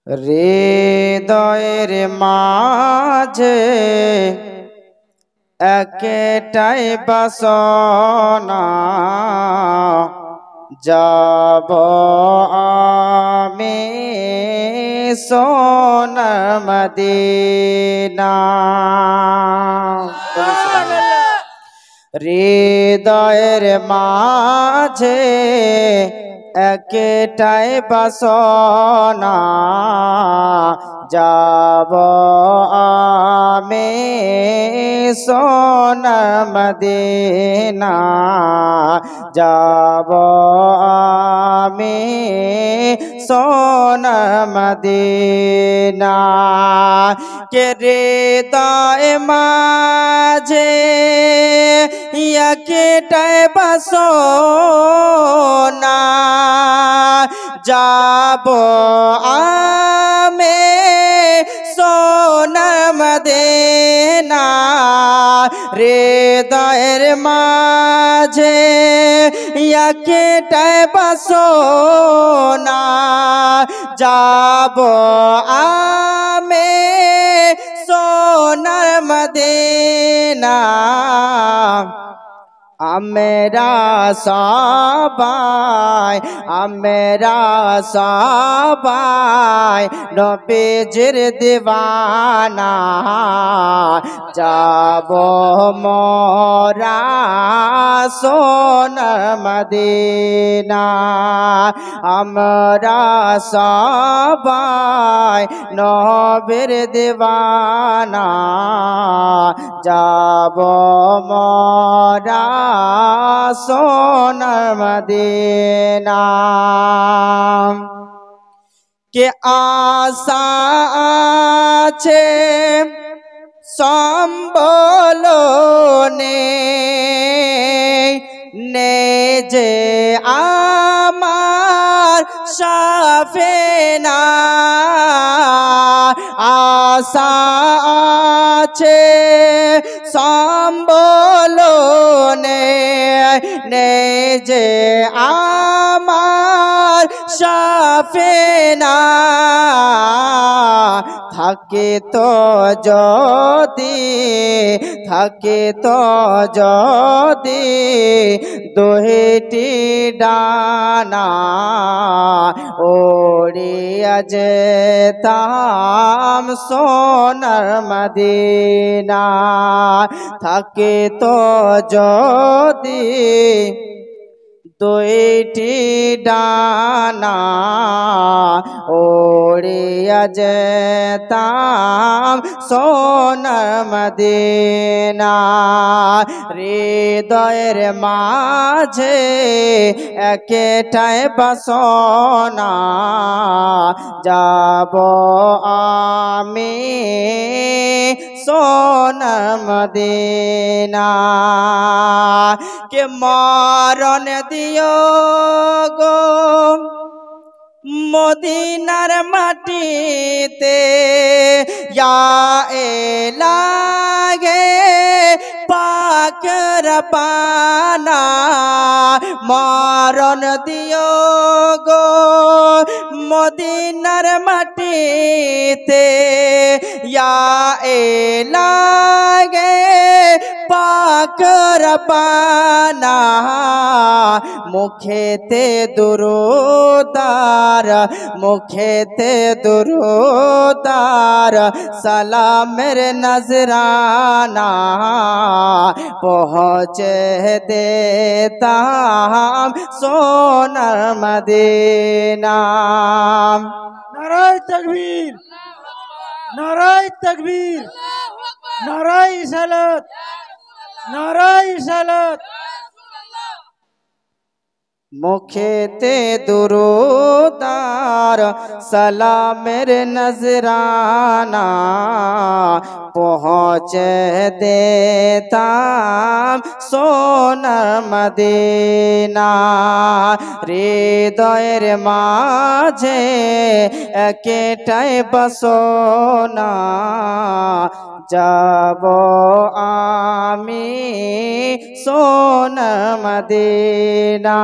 হৃদয়ের মাঝে একটাই বাসনা, যাব আমি সোনার মদিনা। হৃদয়ের মাঝে একটাই বাসনা, যাব আমি সোনার মদিনা, যাব আমি সোনার মদিনা। কে হৃদয় মাঝে একটাই বাসনা, যাব আমি সোনার মদিনা। হৃদয়ের মাঝে একটাই বাসনা, যাব আমি সোনার মদিনা। আমরা সবাই নবীজির দিওয়ানা, যাব মোরা সোনার মদিনা। আমরা সবাই নবীর দিওয়ানা, যাব মোরা সোনার মদিনা। কে আশা আছে সম্বলনে, নে যে আমার সাফেনা। আশা আছে সম্বলনে, নে যে আমার সাফেনা। থাকে তো যদি দুইটি ডানা, ওড়িয়া যেতাম সোনার মদিনা। থাকে তো যদি দুইটি ডানা, ওড়িয়া যেতাম সোনার মদিনা। হৃদয়ের মাঝে একটাই বাসনা, যাব আমি সোনার মদিনা। কে মরণ দিও গো মদিনার মাটিতে, ইয়া এলাহে পাক রব্বানা। মরণ দিও গো মদিনার মাটিতে, ইয়া এলাহে পাক রব্বানা। মুখেতে দুরুদার সালামের নজরানা, পৌঁছে দেতাম সোনার মদিনা। নারায়ে তাকবীর, নারায়ে তাকবীর, নারায়ে সালাত, নারায়ে সালাত। মুখেতে দুরুদার সালামের নজরানা, পৌঁছে দেতাম সোনার মদিনা। হৃদয়ের মাঝে একটাই বাসনা, যাব আমি সোনার মদিনা।